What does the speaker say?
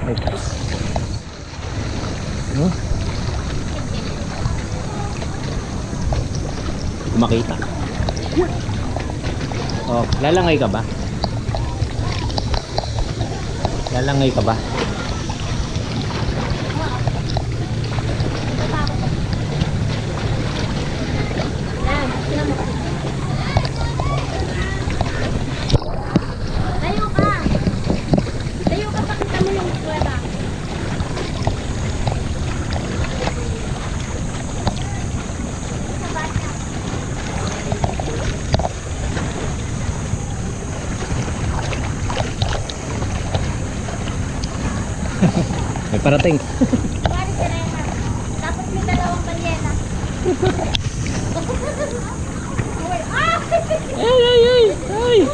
Wait. No? Makita. Oh, lalangay ka ba? Lalangay ka ba? May parating. Tapos may dalawang palyena. Ay, ay, ay, ay.